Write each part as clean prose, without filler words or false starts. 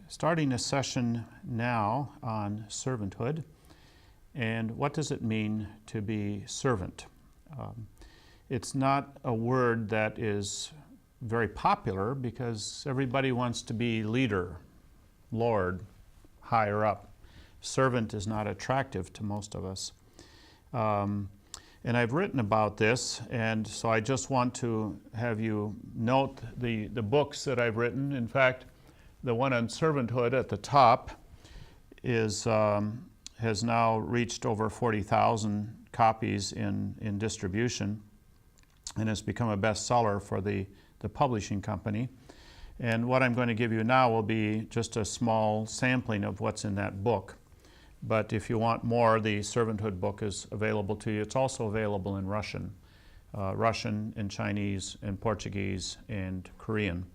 starting a session now on servanthood and what does it mean to be servant. It's not a word that is very popular because everybody wants to be leader, lord, higher up. Servant is not attractive to most of us. And I've written about this, and so I just want to have you note the books that I've written. In fact, the one on servanthood at the top has now reached over 40,000 copies in distribution and has become a bestseller for the publishing company. And what I'm going to give you now will be just a small sampling of what's in that book. But if you want more, the servanthood book is available to you. It's also available in Russian and Chinese and Portuguese and Korean.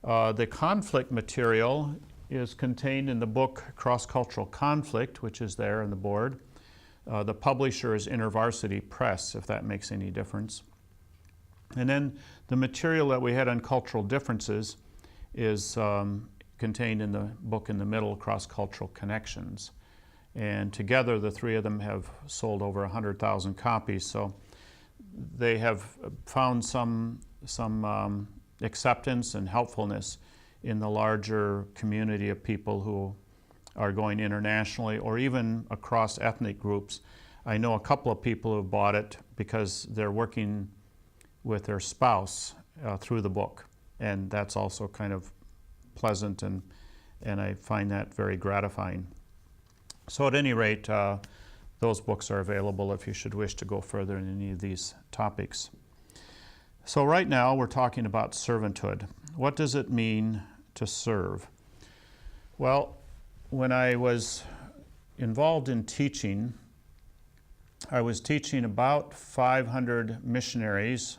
The conflict material is contained in the book Cross-Cultural Conflict, which is there on the board. The publisher is InterVarsity Press, if that makes any difference. And then the material that we had on cultural differences is contained in the book in the middle, Cross-Cultural Connections. And together the three of them have sold over 100,000 copies. So they have found some acceptance and helpfulness in the larger community of people who are going internationally or even across ethnic groups. I know a couple of people who have bought it because they're working with their spouse through the book. And that's also kind of pleasant, and I find that very gratifying. So at any rate, those books are available if you should wish to go further in any of these topics. So right now we're talking about servanthood. What does it mean to serve? Well, when I was involved in teaching, I was teaching about 500 missionaries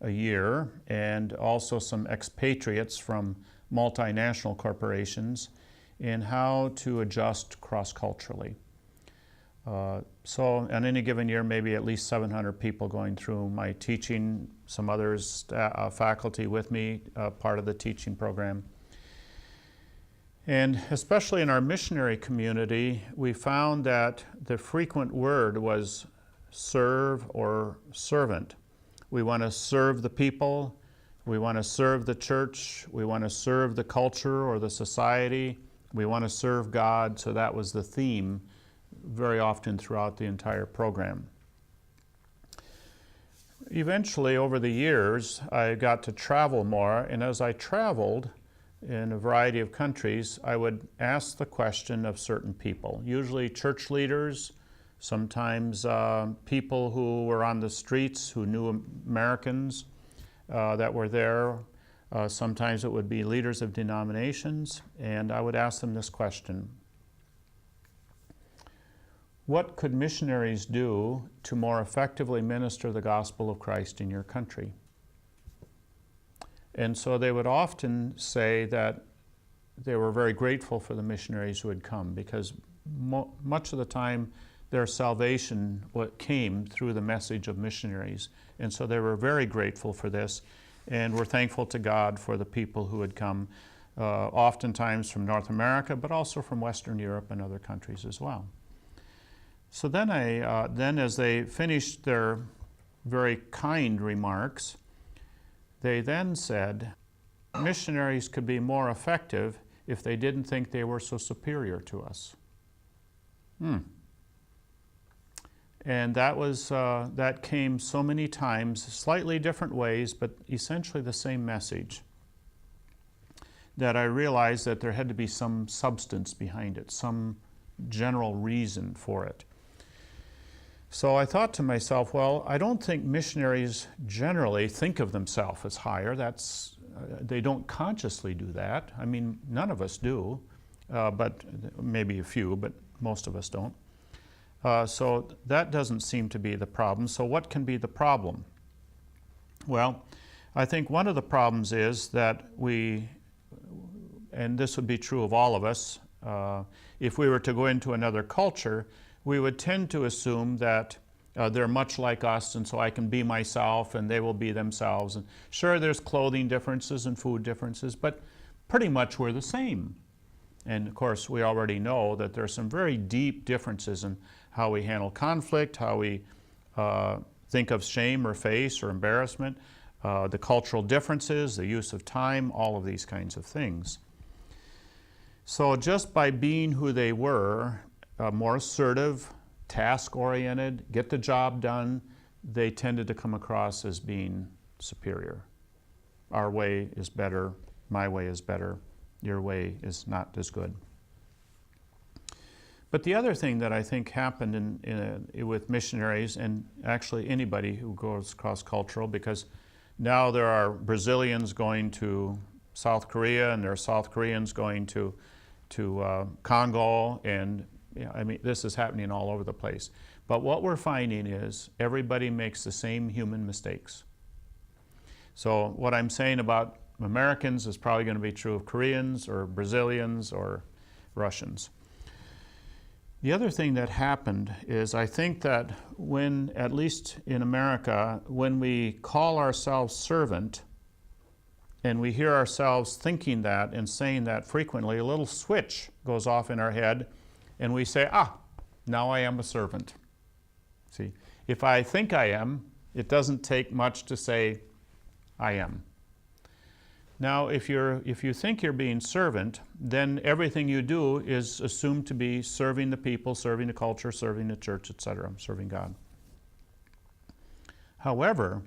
a year and also some expatriates from multinational corporations in how to adjust cross-culturally. So on any given year, maybe at least 700 people going through my teaching, some others, faculty with me, part of the teaching program. And especially in our missionary community, we found that the frequent word was serve or servant. We want to serve the people, we want to serve the church, we want to serve the culture or the society, we want to serve God. So that was the theme very often throughout the entire program. Eventually, over the years, I got to travel more, and as I traveled in a variety of countries, I would ask the question of certain people, usually church leaders, sometimes people who were on the streets who knew Americans that were there. Sometimes it would be leaders of denominations, and I would ask them this question: what could missionaries do to more effectively minister the gospel of Christ in your country? And so they would often say that they were very grateful for the missionaries who had come, because much of the time their salvation came through the message of missionaries. And so they were very grateful for this, and were thankful to God for the people who had come, oftentimes from North America, but also from Western Europe and other countries as well. So then as they finished their very kind remarks, they then said, missionaries could be more effective if they didn't think they were so superior to us. And that came so many times, slightly different ways, but essentially the same message, that I realized that there had to be some substance behind it, some general reason for it. So I thought to myself, well, I don't think missionaries generally think of themselves as higher. They don't consciously do that. I mean, none of us do, but maybe a few, but most of us don't. So that doesn't seem to be the problem. So what can be the problem? Well, I think one of the problems is that and this would be true of all of us, if we were to go into another culture, we would tend to assume that they're much like us, and so I can be myself and they will be themselves. And sure, there's clothing differences and food differences, but pretty much we're the same. And of course, we already know that there's some very deep differences in how we handle conflict, how we think of shame or face or embarrassment, the cultural differences, the use of time, all of these kinds of things. So just by being who they were, more assertive, task-oriented, get the job done, they tended to come across as being superior. Our way is better, my way is better, your way is not as good. But the other thing that I think happened with missionaries, and actually anybody who goes cross-cultural, because now there are Brazilians going to South Korea, and there are South Koreans going to Congo, and I mean, this is happening all over the place. But what we're finding is everybody makes the same human mistakes. So what I'm saying about Americans is probably going to be true of Koreans or Brazilians or Russians. The other thing that happened is I think that when, at least in America, when we call ourselves servant and we hear ourselves thinking that and saying that frequently, a little switch goes off in our head and we say, now I am a servant. See, if I think I am, it doesn't take much to say I am. Now, if you think you're being servant, then everything you do is assumed to be serving the people, serving the culture, serving the church, etc., serving God. However,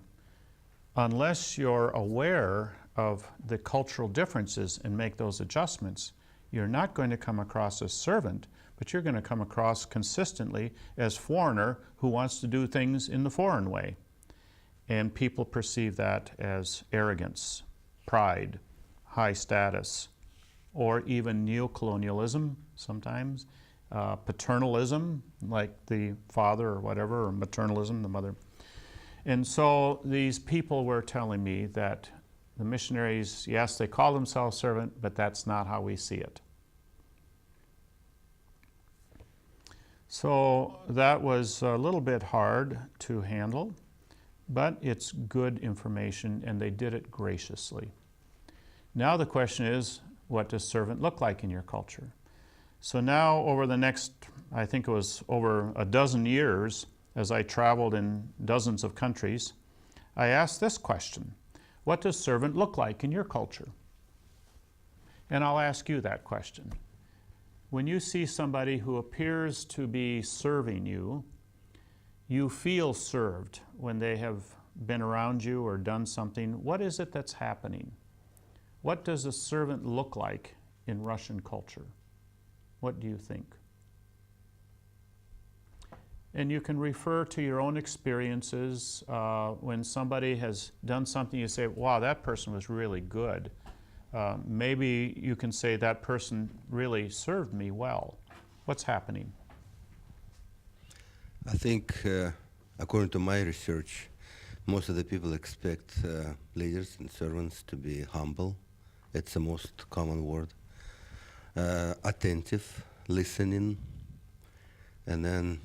unless you're aware of the cultural differences and make those adjustments, you're not going to come across as servant, but you're going to come across consistently as foreigner who wants to do things in the foreign way. And people perceive that as arrogance, pride, high status, or even neocolonialism sometimes, paternalism, like the father or whatever, or maternalism, the mother. And so these people were telling me that the missionaries, yes, they call themselves servant, but that's not how we see it. So that was a little bit hard to handle, but it's good information, and they did it graciously. Now the question is, what does servant look like in your culture? So now over the next, I think it was over a dozen years, as I traveled in dozens of countries, I asked this question: what does servant look like in your culture? And I'll ask you that question. When you see somebody who appears to be serving you, you feel served when they have been around you or done something. What is it that's happening? What does a servant look like in Russian culture? What do you think? And you can refer to your own experiences. When somebody has done something, you say, wow, that person was really good. Maybe you can say that person really served me well. What's happening? I think, according to my research, most of the people expect leaders and servants to be humble. It's the most common word. Attentive, listening, and then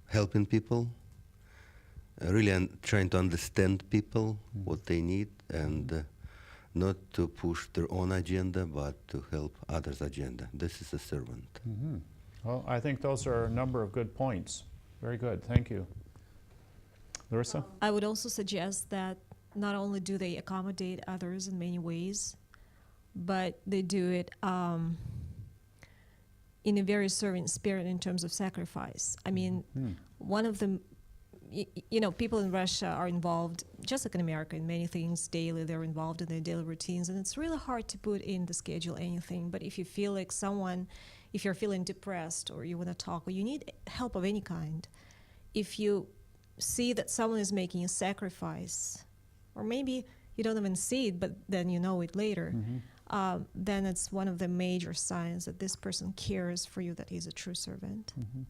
helping people, really trying to understand people, what they need, and not to push their own agenda, but to help others' agenda. This is a servant. Mm-hmm. Well, I think those are a number of good points. Very good. Thank you. Larissa? I would also suggest that not only do they accommodate others in many ways, but they do it in a very servant spirit in terms of sacrifice. I mean, one of the, people in Russia are involved, just like in America, in many things daily. They're involved in their daily routines, and it's really hard to put in the schedule anything. But if you feel like if you're feeling depressed or you want to talk or you need help of any kind, if you see that someone is making a sacrifice, or maybe you don't even see it, but then you know it later, then it's one of the major signs that this person cares for you, that he's a true servant. Mm-hmm.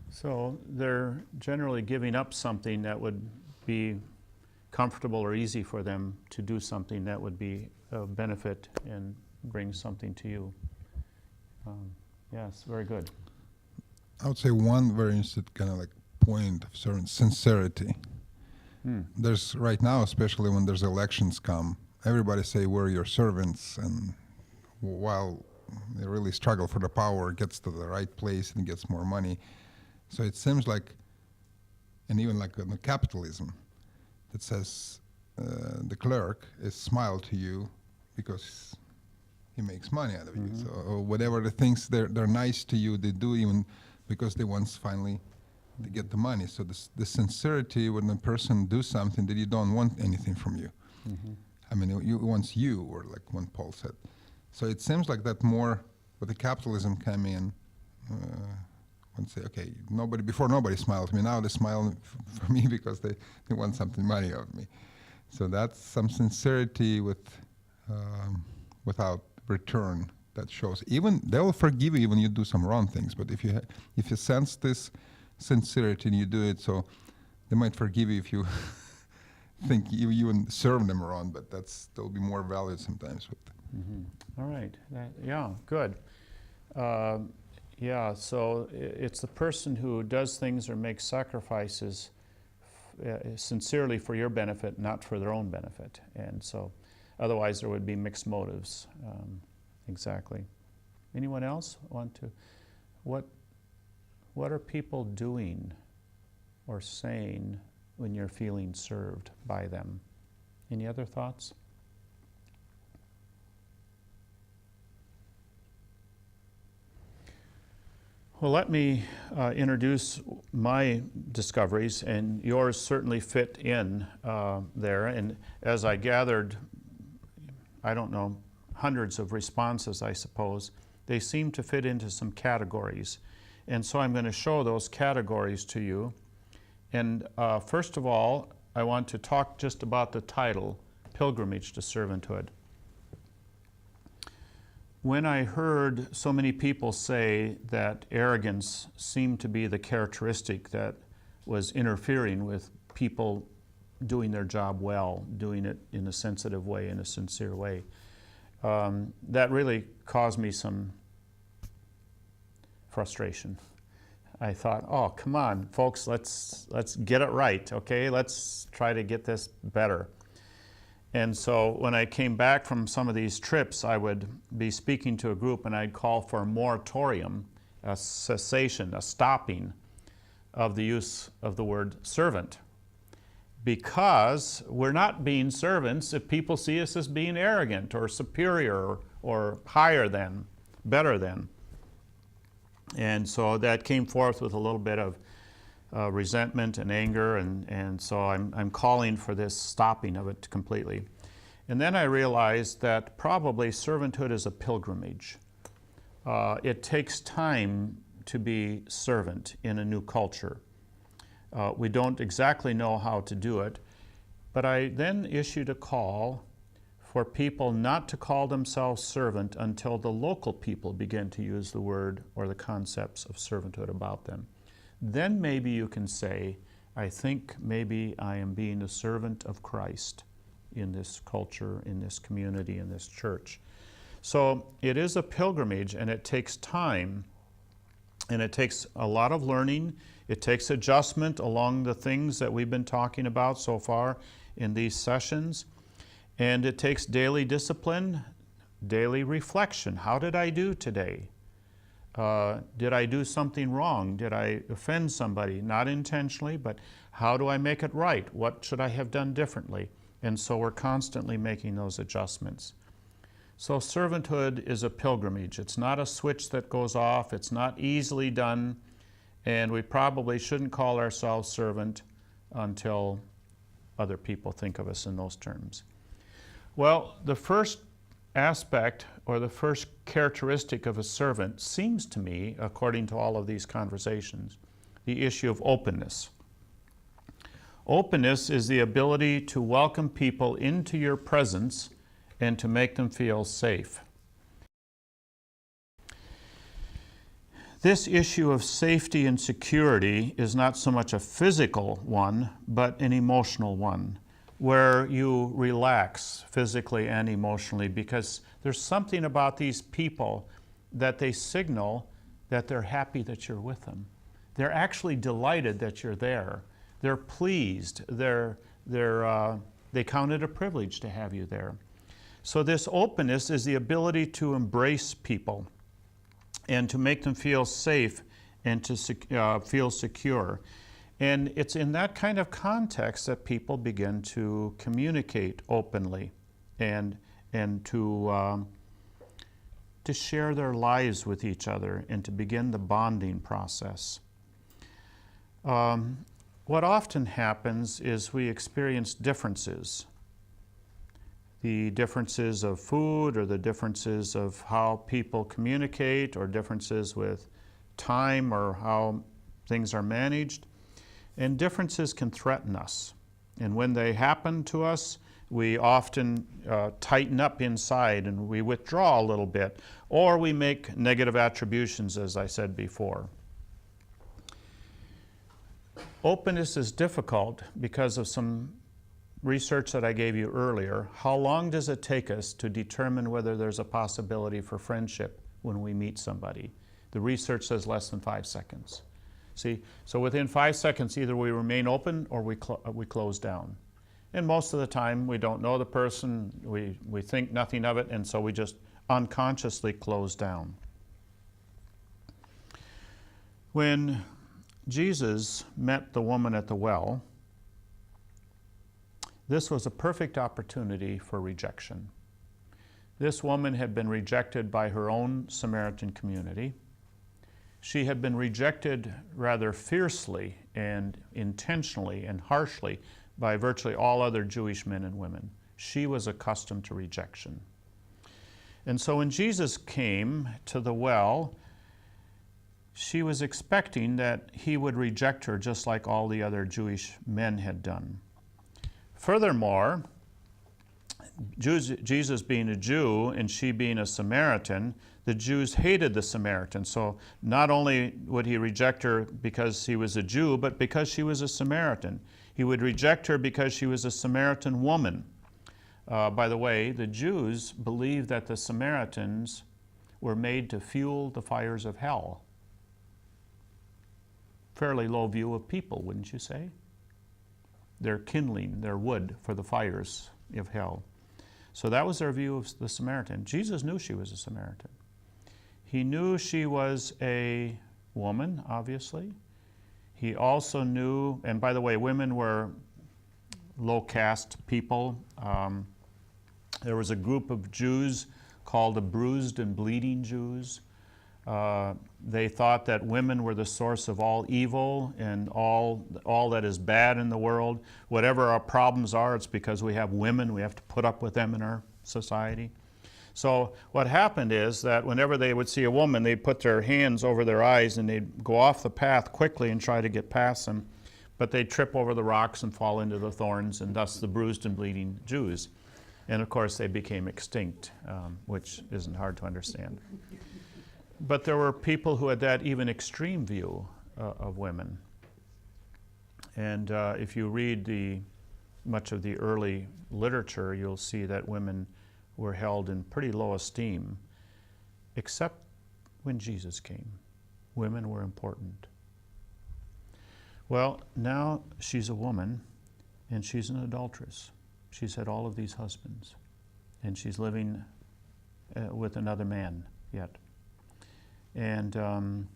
So they're generally giving up something that would be comfortable or easy for them to do something that would be of benefit and bring something to you. Yes, very good. I would say one very interesting kind of like point of certain sincerity. There's right now, especially when there's elections come, everybody say we're your servants, and while they really struggle for the power, gets to the right place and gets more money. So it seems like, and even like in the capitalism, that says the clerk is smile to you because he makes money out of you. So or whatever the things they're nice to you, they do even because they want finally to get the money. So the sincerity when a person do something that you don't want anything from you. I mean, you wants you, or like when Paul said. So it seems like that more with the capitalism came in. And say, okay, nobody smiled to me. Now they smile for me because they want something money out of me. So that's some sincerity without return that shows. Even they will forgive you when you do some wrong things. But if you sense this sincerity and you do it, so they might forgive you if you think you even serve them wrong. But that'll be more valid sometimes. All right. Yeah. Good. Yeah, so it's the person who does things or makes sacrifices sincerely for your benefit, not for their own benefit. And so otherwise there would be mixed motives. Exactly. Anyone else want to? What are people doing or saying when you're feeling served by them? Any other thoughts? Well, let me introduce my discoveries, and yours certainly fit in there. And as I gathered, I don't know, hundreds of responses, I suppose, they seem to fit into some categories. And so I'm going to show those categories to you. And first of all, I want to talk just about the title, Pilgrimage to Servanthood. When I heard so many people say that arrogance seemed to be the characteristic that was interfering with people doing their job well, doing it in a sensitive way, in a sincere way, that really caused me some frustration. I thought, oh, come on, folks, let's get it right, okay? Let's try to get this better. And so when I came back from some of these trips, I would be speaking to a group and I'd call for a moratorium, a cessation, a stopping of the use of the word servant. Because we're not being servants if people see us as being arrogant or superior or higher than, better than. And so that came forth with a little bit of resentment and anger, and so I'm calling for this stopping of it completely. And then I realized that probably servanthood is a pilgrimage. It takes time to be servant in a new culture. We don't exactly know how to do it, but I then issued a call for people not to call themselves servant until the local people begin to use the word or the concepts of servanthood about them. Then maybe you can say, I think maybe I am being a servant of Christ in this culture, in this community, in this church. So it is a pilgrimage, and it takes time, and it takes a lot of learning. It takes adjustment along the things that we've been talking about so far in these sessions. And it takes daily discipline, daily reflection. How did I do today? Did I do something wrong? Did I offend somebody? Not intentionally, but how do I make it right? What should I have done differently? And so we're constantly making those adjustments. So servanthood is a pilgrimage. It's not a switch that goes off. It's not easily done. And we probably shouldn't call ourselves servant until other people think of us in those terms. Well, the first aspect or the first characteristic of a servant seems to me, according to all of these conversations, the issue of openness. Openness is the ability to welcome people into your presence and to make them feel safe. This issue of safety and security is not so much a physical one, but an emotional one, where you relax physically and emotionally, because there's something about these people that they signal that they're happy that you're with them. They're actually delighted that you're there. They're pleased. They count it a privilege to have you there. So this openness is the ability to embrace people and to make them feel safe and to feel secure. And it's in that kind of context that people begin to communicate openly and to share their lives with each other and to begin the bonding process. What often happens is we experience differences. The differences of food, or the differences of how people communicate, or differences with time or how things are managed. And differences can threaten us. And when they happen to us, we often tighten up inside and we withdraw a little bit, or we make negative attributions, as I said before. Openness is difficult because of some research that I gave you earlier. How long does it take us to determine whether there's a possibility for friendship when we meet somebody? The research says less than 5 seconds. See, so within 5 seconds, either we remain open or we close down. And most of the time, we don't know the person, we think nothing of it, and so we just unconsciously close down. When Jesus met the woman at the well, this was a perfect opportunity for rejection. This woman had been rejected by her own Samaritan community. She had been rejected rather fiercely and intentionally and harshly by virtually all other Jewish men and women. She was accustomed to rejection. And so when Jesus came to the well, she was expecting that he would reject her just like all the other Jewish men had done. Furthermore, Jesus being a Jew and she being a Samaritan, the Jews hated the Samaritan. So not only would he reject her because he was a Jew, but because she was a Samaritan. He would reject her because she was a Samaritan woman. By the way, the Jews believed that the Samaritans were made to fuel the fires of hell. Fairly low view of people, wouldn't you say? They're kindling their wood for the fires of hell. So that was their view of the Samaritan. Jesus knew she was a Samaritan. He knew she was a woman, obviously. He also knew, and by the way, women were low-caste people. There was a group of Jews called the bruised and bleeding Jews. They thought that women were the source of all evil and all that is bad in the world. Whatever our problems are, it's because we have women. We have to put up with them in our society. So what happened is that whenever they would see a woman, they'd put their hands over their eyes and they'd go off the path quickly and try to get past them. But they'd trip over the rocks and fall into the thorns, and thus the bruised and bleeding Jews. And of course, they became extinct, which isn't hard to understand. But there were people who had that even extreme view of women. And if you read much of the early literature, you'll see that women were held in pretty low esteem, except when Jesus came. Women were important. Well, now she's a woman, and she's an adulteress. She's had all of these husbands, and she's living with another man yet. And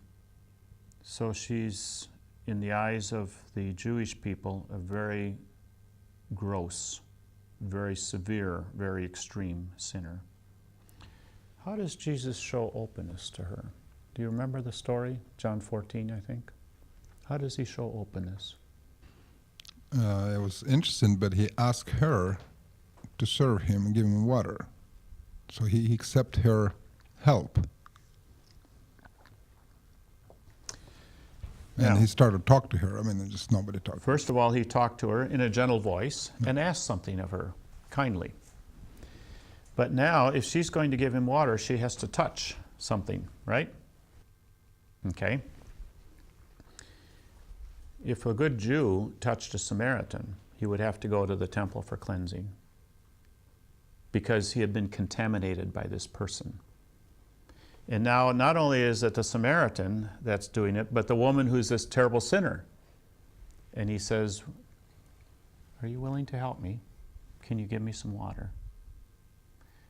so she's, in the eyes of the Jewish people, a very gross, very severe, very extreme sinner. How does Jesus show openness to her? Do you remember the story? John 14, I think. How does he show openness? It was interesting, but he asked her to serve him and give him water. So he accepted her help. And Yeah. he started to talk to her. I mean, just nobody talked. First of all, he talked to her in a gentle voice and asked something of her, kindly. But now, if she's going to give him water, she has to touch something, right? Okay. If a good Jew touched a Samaritan, he would have to go to the temple for cleansing because he had been contaminated by this person. And now, not only is it the Samaritan that's doing it, but the woman who's this terrible sinner. And he says, "Are you willing to help me? Can you give me some water?"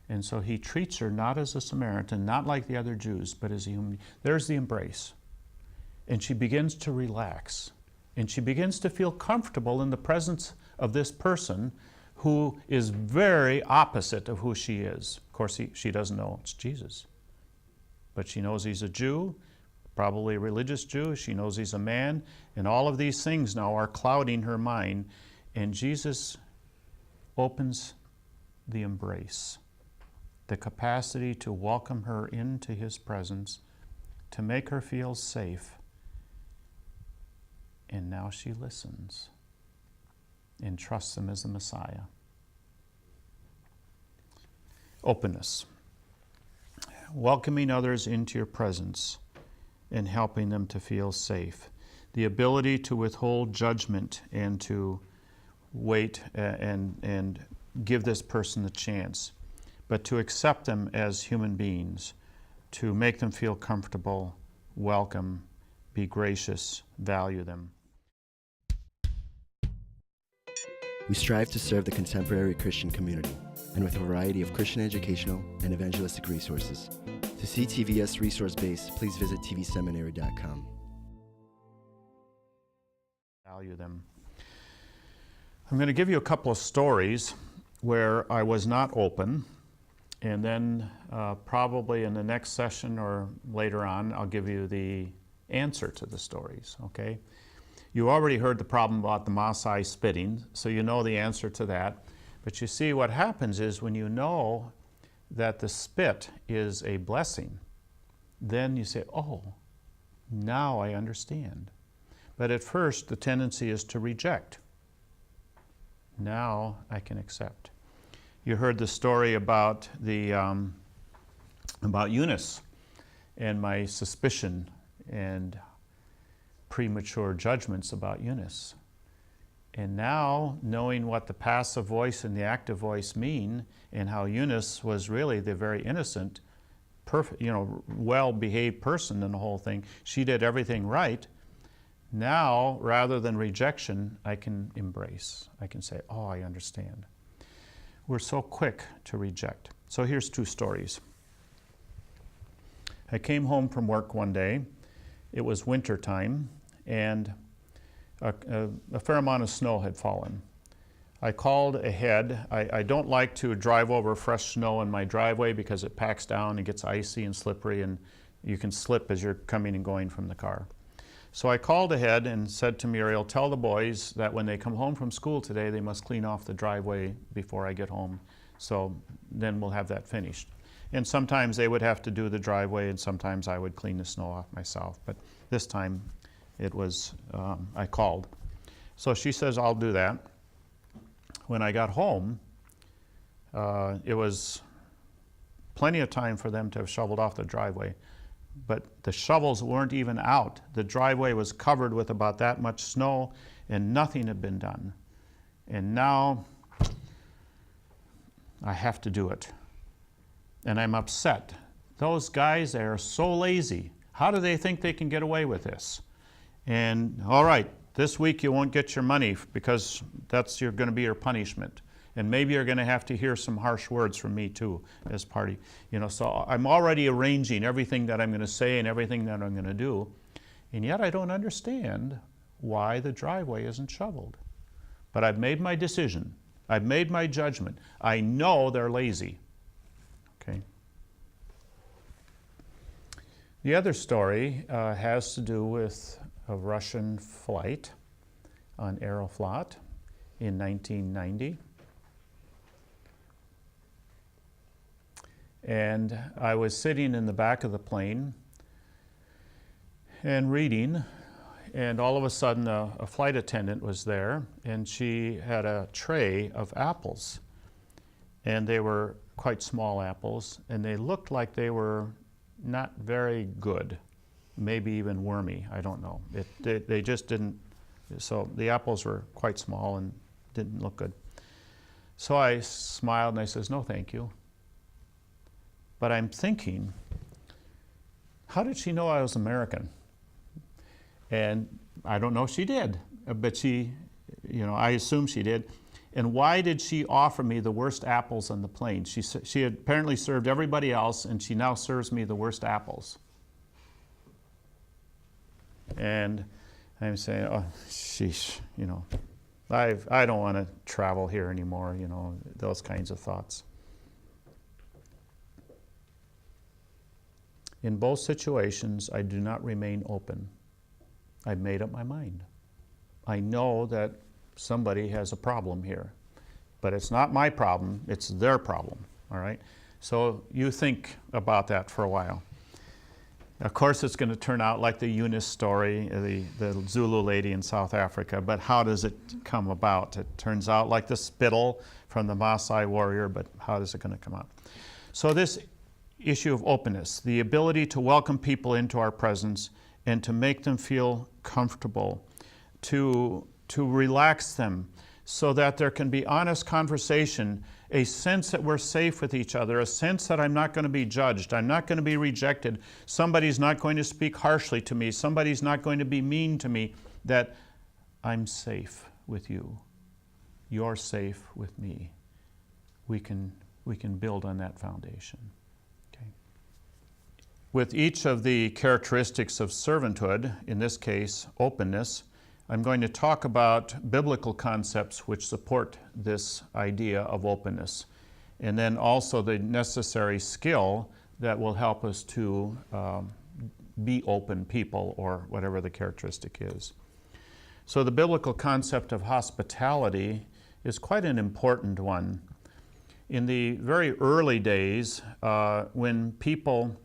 And so he treats her not as a Samaritan, not like the other Jews, but as a human. There's the embrace. And she begins to relax. And she begins to feel comfortable in the presence of this person who is very opposite of who she is. Of course, she doesn't know it's Jesus. But she knows he's a Jew, probably a religious Jew. She knows he's a man. And all of these things now are clouding her mind. And Jesus opens the embrace, the capacity to welcome her into his presence, to make her feel safe. And now she listens and trusts him as the Messiah. Openness. Welcoming others into your presence and helping them to feel safe. The ability to withhold judgment and to wait and give this person a chance, but to accept them as human beings, to make them feel comfortable, welcome, be gracious, value them. We strive to serve the contemporary Christian community, and with a variety of Christian educational and evangelistic resources. To see TVS resource base, please visit tvseminary.com. Value them. I'm going to give you a couple of stories where I was not open, and then probably in the next session or later on, I'll give you the answer to the stories, okay? You already heard the problem about the Maasai spitting, so you know the answer to that. But you see, what happens is when you know that the spit is a blessing, then you say, oh, now I understand. But at first, the tendency is to reject. Now I can accept. You heard the story about about Eunice and my suspicion and premature judgments about Eunice. And now, knowing what the passive voice and the active voice mean, and how Eunice was really the very innocent, perfect, well-behaved person in the whole thing, she did everything right. Now, rather than rejection, I can embrace. I can say, oh, I understand. We're so quick to reject. So here's two stories. I came home from work one day. It was winter time, and a fair amount of snow had fallen. I called ahead. I don't like to drive over fresh snow in my driveway because it packs down and gets icy and slippery, and you can slip as you're coming and going from the car. So I called ahead and said to Muriel, tell the boys that when they come home from school today, they must clean off the driveway before I get home. So then we'll have that finished. And sometimes they would have to do the driveway, and sometimes I would clean the snow off myself. But this time it was, I called. So she says, I'll do that. When I got home, it was plenty of time for them to have shoveled off the driveway. But the shovels weren't even out. The driveway was covered with about that much snow, and nothing had been done. And now I have to do it. And I'm upset. Those guys, they are so lazy. How do they think they can get away with this? And all right, this week you won't get your money because that's going to be your punishment. And maybe you're going to have to hear some harsh words from me too as party. So I'm already arranging everything that I'm going to say and everything that I'm going to do. And yet I don't understand why the driveway isn't shoveled. But I've made my decision. I've made my judgment. I know they're lazy. Okay. The other story has to do with a Russian flight on Aeroflot in 1990. And I was sitting in the back of the plane and reading, and all of a sudden a flight attendant was there, and she had a tray of apples. And they were quite small apples, and they looked like they were not very good, maybe even wormy, I don't know. They just didn't, so the apples were quite small and didn't look good. So I smiled and I says, no, thank you. But I'm thinking, how did she know I was American? And I don't know if she did, but she, I assume she did. And why did she offer me the worst apples on the plane? She had apparently served everybody else, and she now serves me the worst apples. And I'm saying, oh, sheesh, you know, I don't want to travel here anymore, you know, those kinds of thoughts. In both situations, I do not remain open. I've made up my mind. I know that somebody has a problem here, but it's not my problem, it's their problem, all right? So you think about that for a while. Of course, it's going to turn out like the Eunice story, the Zulu lady in South Africa, but how does it come about? It turns out like the spittle from the Maasai warrior, but how is it going to come out? So this issue of openness, the ability to welcome people into our presence and to make them feel comfortable, to relax them so that there can be honest conversation, a sense that we're safe with each other, a sense that I'm not going to be judged, I'm not going to be rejected, somebody's not going to speak harshly to me, somebody's not going to be mean to me, that I'm safe with you. You're safe with me. We can build on that foundation. Okay. With each of the characteristics of servanthood, in this case, openness, I'm going to talk about biblical concepts which support this idea of openness, and then also the necessary skill that will help us to be open people, or whatever the characteristic is. So the biblical concept of hospitality is quite an important one. In the very early days, when people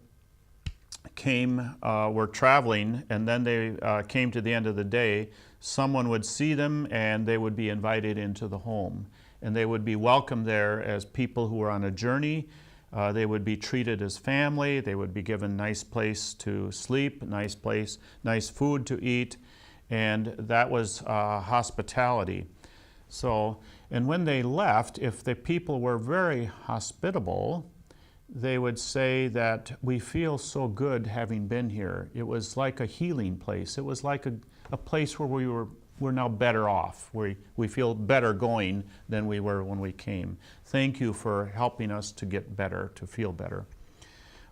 were traveling, and then they came to the end of the day, someone would see them and they would be invited into the home. And they would be welcomed there as people who were on a journey. They would be treated as family. They would be given a nice place to sleep, nice food to eat. And that was hospitality. So, and when they left, if the people were very hospitable, they would say that we feel so good having been here. It was like a healing place. It was like a place where we're now better off. We feel better going than we were when we came. Thank you for helping us to get better, to feel better.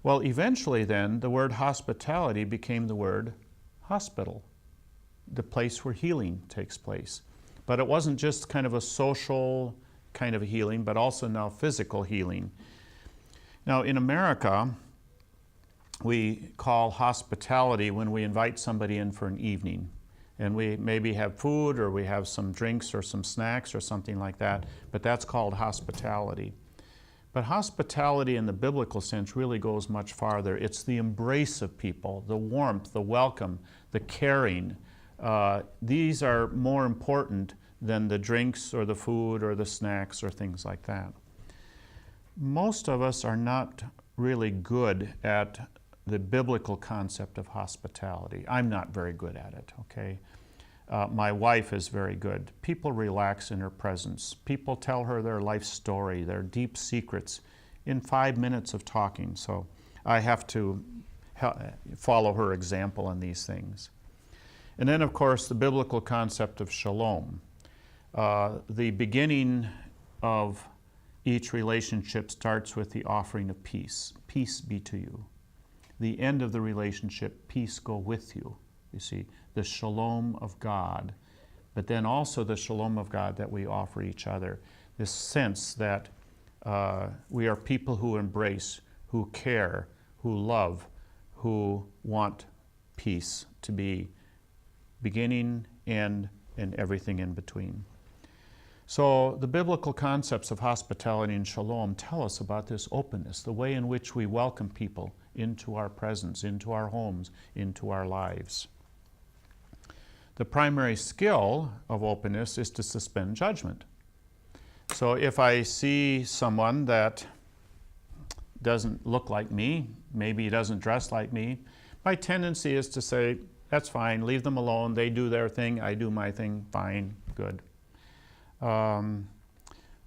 Well, eventually then, the word hospitality became the word hospital, the place where healing takes place. But it wasn't just kind of a social kind of healing, but also now physical healing. Now, in America, we call hospitality when we invite somebody in for an evening. And we maybe have food, or we have some drinks or some snacks or something like that, but that's called hospitality. But hospitality in the biblical sense really goes much farther. It's the embrace of people, the warmth, the welcome, the caring. These are more important than the drinks or the food or the snacks or things like that. Most of us are not really good at the biblical concept of hospitality. I'm not very good at it, okay? My wife is very good. People relax in her presence. People tell her their life story, their deep secrets in 5 minutes of talking. So I have to follow her example on these things. And then, of course, the biblical concept of shalom. The beginning of each relationship starts with the offering of peace. Peace be to you. The end of the relationship, peace go with you. You see, the shalom of God, but then also the shalom of God that we offer each other. This sense that we are people who embrace, who care, who love, who want peace to be beginning, end, and everything in between. So the biblical concepts of hospitality and shalom tell us about this openness, the way in which we welcome people into our presence, into our homes, into our lives. The primary skill of openness is to suspend judgment. So if I see someone that doesn't look like me, maybe doesn't dress like me, my tendency is to say, that's fine, leave them alone, they do their thing, I do my thing, fine, good.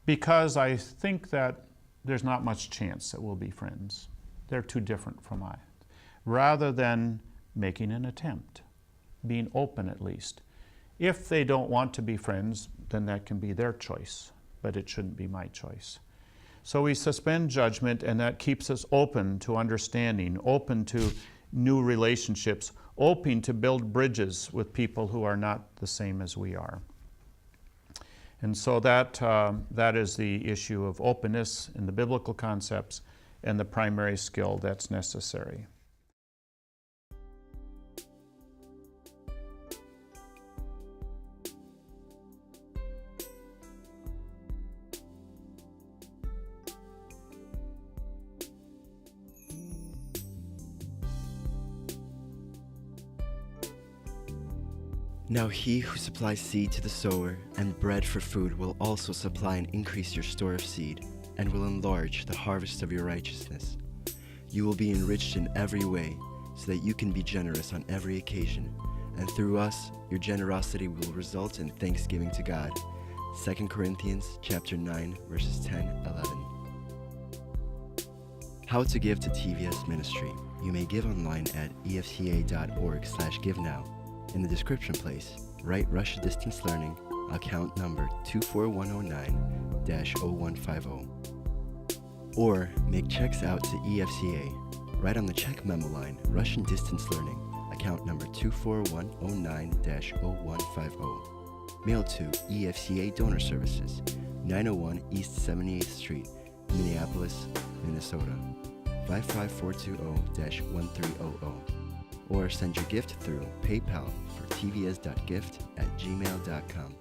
Because I think that there's not much chance that we'll be friends. They're too different from I. Rather than making an attempt, being open at least. If they don't want to be friends, then that can be their choice. but it shouldn't be my choice. So we suspend judgment, and that keeps us open to understanding, open to new relationships, open to build bridges with people who are not the same as we are. And so that is the issue of openness in the biblical concepts and the primary skill that's necessary. Now he who supplies seed to the sower and bread for food will also supply and increase your store of seed, and will enlarge the harvest of your righteousness. You will be enriched in every way, so that you can be generous on every occasion, and through us your generosity will result in thanksgiving to God. 2 Corinthians chapter 9, verses 10-11. How to give to TVS Ministry. You may give online at efca.org/givenow. In the description place, write Russia Distance Learning, account number 24109-0150. Or make checks out to EFCA. Write on the check memo line, Russian Distance Learning, account number 24109-0150. Mail to EFCA Donor Services, 901 East 78th Street, Minneapolis, Minnesota, 55420-1300. Or send your gift through PayPal for tvs.gift@gmail.com.